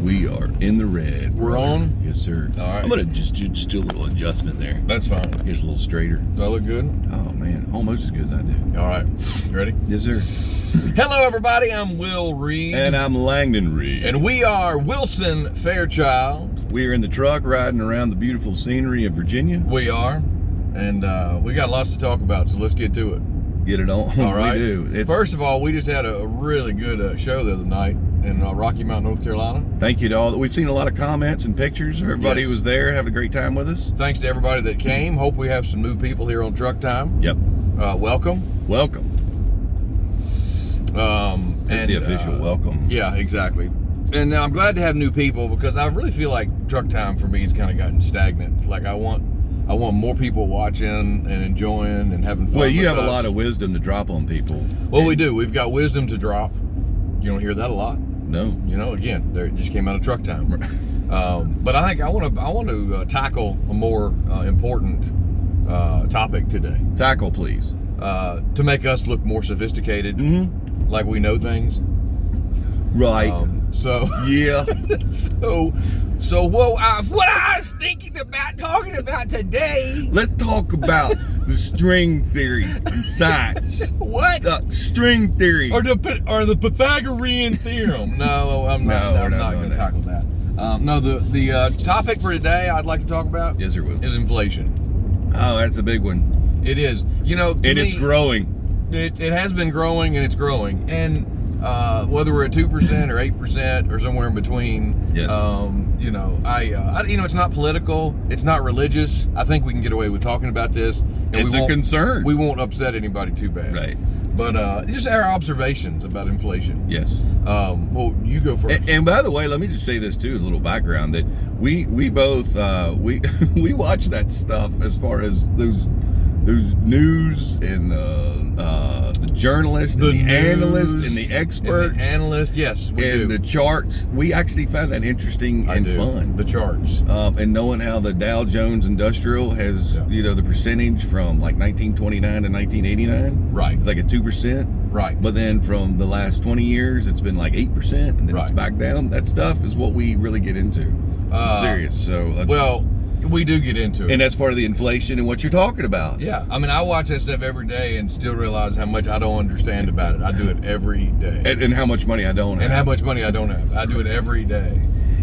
We are in the red. We're on? Yes, sir. All right. I'm going to just do a little adjustment there. That's fine. Here's a little straighter. Do I look good? Oh, man. Almost as good as I do. All right. You ready? Yes, sir. Hello, everybody. I'm Will Reed. And I'm Langdon Reed. And we are Wilson Fairchild. We are in the truck riding around the beautiful scenery of Virginia. We are. And we got lots to talk about, so let's get to it. Get it on. All right. We do. First of all, we just had a really good show the other night in Rocky Mount, North Carolina. Thank you to all. We've seen a lot of comments and pictures of everybody Yes. who was there, having a great time with us. Thanks to everybody that came. Hope we have some new people here on Truck Time. Yep. Welcome. Welcome. That's the official welcome. Yeah, exactly. And I'm glad to have new people because I really feel like Truck Time for me has kind of gotten stagnant. Like I want more people watching and enjoying and having fun. Well, you have with a us. lot of wisdom to drop on people. Well, we do. We've got wisdom to drop. You don't hear that a lot. No. You know, again, there it just came out of Truck Time. But I think I want to tackle a more important topic today. Tackle, please. To make us look more sophisticated, like we know things. Right. Yeah. What I was thinking about talking about today. Let's talk about the string theory and science. What? String theory. Or the Pythagorean theorem. No, I'm not going to tackle that. No, the topic for today I'd like to talk about Yes, sir, Will. is inflation. Oh, that's a big one. It is. You know, to And me, it's growing. It has been growing and it's growing. And whether we're at 2% or 8% or somewhere in between, Yes. you know, it's not political, it's not religious. I think we can get away with talking about this. And It's a concern. We won't upset anybody too bad. Right. But just our observations about inflation. Yes. Well, you go first. And by the way, let me just say this too, as a little background, that we both we watch that stuff as far as those news and the journalists, and the analysts, and the experts, and the analysts. Yes, we do. and the charts. We actually found that interesting and fun. The charts, and knowing how the Dow Jones Industrial has, the percentage from like 1929 to 1989. Right. It's like a 2%. Right. But then from the last 20 years, it's been like 8%, and then it's back down. That stuff is what we really get into. I'm serious. So we do get into it. And that's part of the inflation and what you're talking about. Yeah. I mean, I watch that stuff every day and still realize how much I don't understand about it. I do it every day. And how much money I don't have. And how much money I don't have. I do it every day.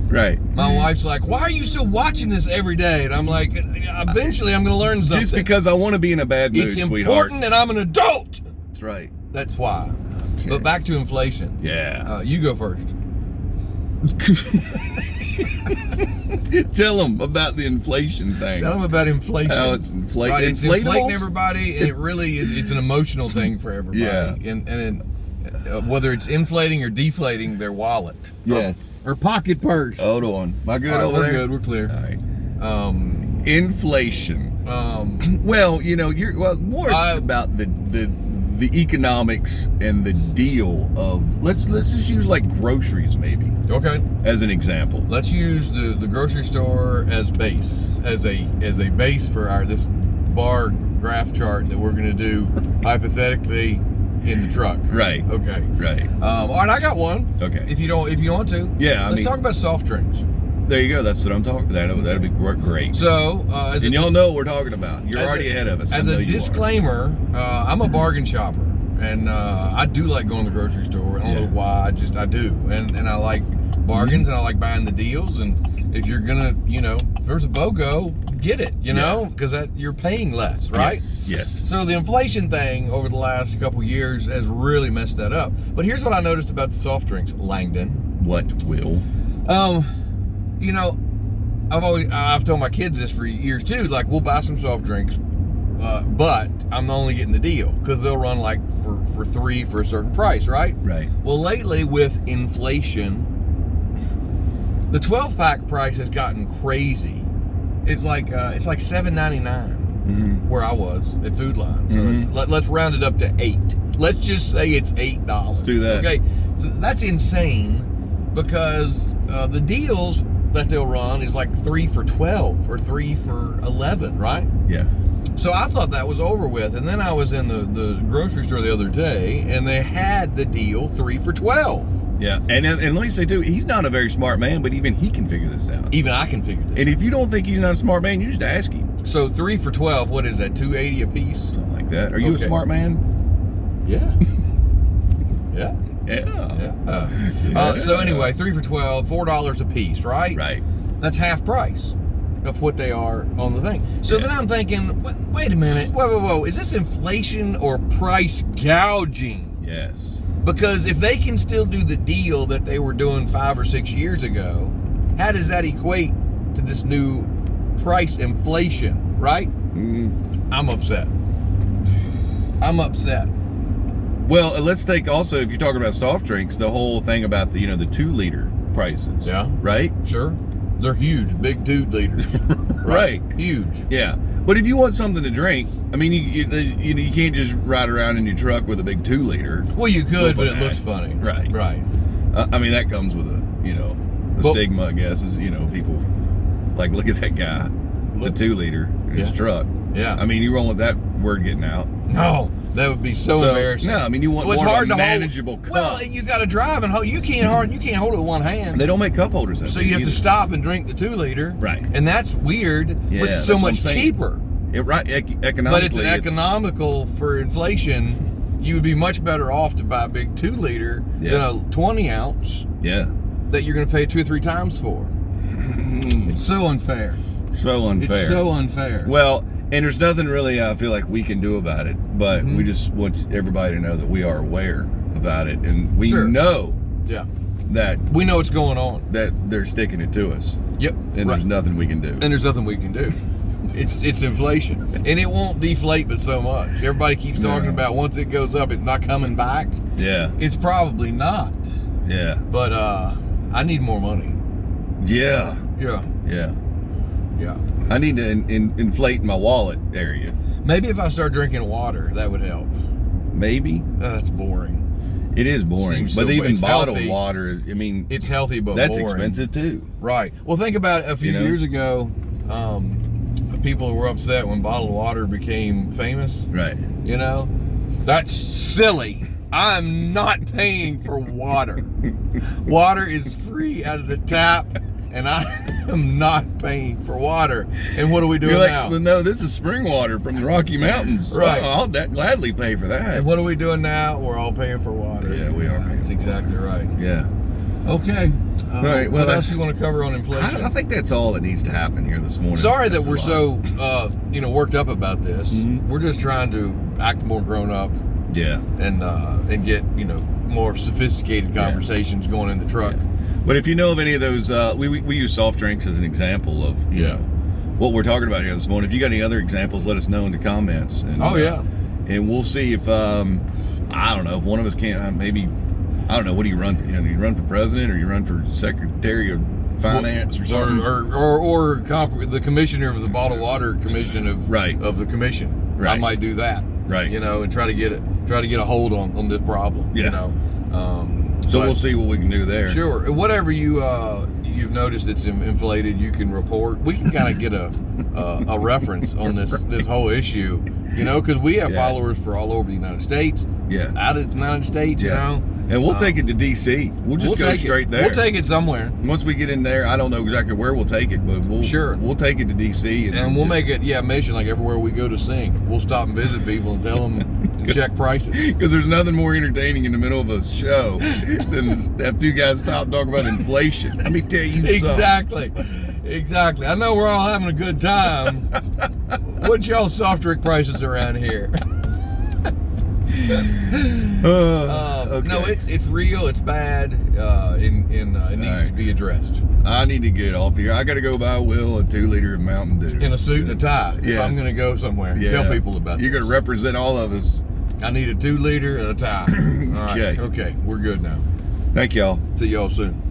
Right. My wife's like, why are you still watching this every day? And I'm like, eventually I'm going to learn something. Just because I want to be in a bad mood, it's sweetheart. important and I'm an adult. That's right. That's why. Okay. But back to inflation. Yeah. You go first. Tell them about the inflation thing. Tell them about inflation. How it's inflating. Right, it's inflating everybody, and it really is. It's an emotional thing for everybody. Yeah. And whether it's inflating or deflating their wallet. Yes. Or pocket purse. Hold on. Am I good All right, over we're there? good. We're clear. All right. Inflation. Well, you're more about the economics and the deal of let's just use like groceries maybe. Okay. As an example. Let's use the grocery store as base, as a base for this bar graph chart that we're going to do hypothetically in the truck. Right. Okay. Right. All right, I got one. Okay. If you want to. Yeah. Let's talk about soft drinks. There you go. That's what I'm talking about. That'd be great. So, and y'all know what we're talking about. You're already ahead of us. As a disclaimer, I'm a bargain shopper, and I do like going to the grocery store. I don't know why. I do, and I like bargains, and I like buying the deals. And if you're gonna, if there's a BOGO, get it, because you're paying less, right? Yes. So the inflation thing over the last couple years has really messed that up. But here's what I noticed about the soft drinks, Langdon. What, Will? I've told my kids this for years too. Like, we'll buy some soft drinks, but I'm only getting the deal because they'll run like for $3 for a certain price, right? Right. Well, lately with inflation, the 12-pack price has gotten crazy. It's like $7.99 where I was at Food Line. So let's round it up to $8. Let's just say it's $8. Let's do that. Okay, so that's insane because the deals that they'll run is like 3 for $12 or 3 for $11, right? Yeah. So I thought that was over with, and then I was in the grocery store the other day, and they had the deal 3 for $12. Yeah, and let me say too, he's not a very smart man, but even he can figure this out. Even I can figure this. And if you don't think he's not a smart man, you just ask him. So 3 for $12. What is that? $2.80 a piece? Something like that. Are you a smart man? Yeah. Yeah. Yeah. So anyway, 3 for $12, $4 a piece, right? Right. That's half price of what they are on the thing. So then I'm thinking, wait a minute, whoa, is this inflation or price gouging? Yes. Because if they can still do the deal that they were doing 5 or 6 years ago, how does that equate to this new price inflation, right? I'm upset. Well, let's take also, if you're talking about soft drinks, the whole thing about the 2-liter prices. Yeah. Right? Sure. They're huge, big 2 liters. Right. Huge. Yeah. But if you want something to drink, I mean, you can't just ride around in your truck with a big 2-liter. Well, you could, but it looks funny. Right. Right. I mean, that comes with a stigma, I guess, is, people like, look at that guy with a 2-liter in his truck. Yeah. I mean, you won't want that word getting out. No, that would be so embarrassing. No, I mean, you want more of a manageable cup. Well, you got to drive and hold. You can't hold it with one hand. They don't make cup holders that so big you have either. to stop and drink the 2-liter. Right. And that's weird, Yeah, but it's that's so what I'm much saying. cheaper. Economically. But it's economical for inflation. You would be much better off to buy a big 2-liter than a 20-ounce. Yeah. That you're going to pay 2 or 3 times for. It's so unfair. So unfair. It's so unfair. Well, and there's nothing really I feel like we can do about it, but we just want everybody to know that we are aware about it, and we know that we know what's going on. That they're sticking it to us. Yep. And there's nothing we can do. And there's nothing we can do. It's inflation, and it won't deflate but so much. Everybody keeps talking about once it goes up, it's not coming back. Yeah. It's probably not. Yeah. But I need more money. Yeah. Yeah. Yeah. Yeah. I need to inflate my wallet area. Maybe if I start drinking water, that would help. Maybe. That's boring. It is boring. Seems but so, even it's bottled healthy. water is, I mean, it's healthy, but that's boring. expensive too. Right. Well, think about it. A few years ago, people were upset when bottled water became famous. Right. That's silly. I'm not paying for water. Water is free out of the tap, and I am not paying for water. And what are we doing now? Well, no, this is spring water from the Rocky Mountains. Right. I'll gladly pay for that. And what are we doing now? We're all paying for water. Yeah, we are. That's exactly right. Yeah. Okay. All right. Well, what else you want to cover on inflation? I think that's all that needs to happen here this morning. Sorry that we're so worked up about this. We're just trying to act more grown up. Yeah. And get more sophisticated conversations going in the truck. Yeah. But if you know of any of those, we use soft drinks as an example of what we're talking about here this morning. If you got any other examples, let us know in the comments. And, and we'll see if I don't know if one of us can't maybe. I don't know. What do you run for? Do you run for president, or you run for Secretary of Finance, or something, or the commissioner of the bottled water commission of the commission? Right. I might do that. Right. And try to get a hold on this problem. Yeah. So we'll see what we can do there. Sure. Whatever you've noticed that's inflated, you can report. We can kind of get a reference on this whole issue, because we have followers for all over the United States. Yeah. Out of the United States, And we'll take it to D.C. We'll just go straight there. We'll take it somewhere. Once we get in there, I don't know exactly where we'll take it, but we'll take it to D.C. And we'll make it mission like everywhere we go to sing. We'll stop and visit people and tell them and check prices. Because there's nothing more entertaining in the middle of a show than have two guys stop and talk about inflation. Let me tell you something. Exactly. I know we're all having a good time. What's y'all soft drink prices around here? Okay. No, it's real. It's bad. It needs to be addressed. I need to get off here. I got to go buy Will a 2-liter of Mountain Dew In a suit and a tie. Yes. If I'm going to go somewhere, tell people about it. You're going to represent all of us. I need a 2-liter and a tie. All right. Okay, we're good now. Thank y'all. See y'all soon.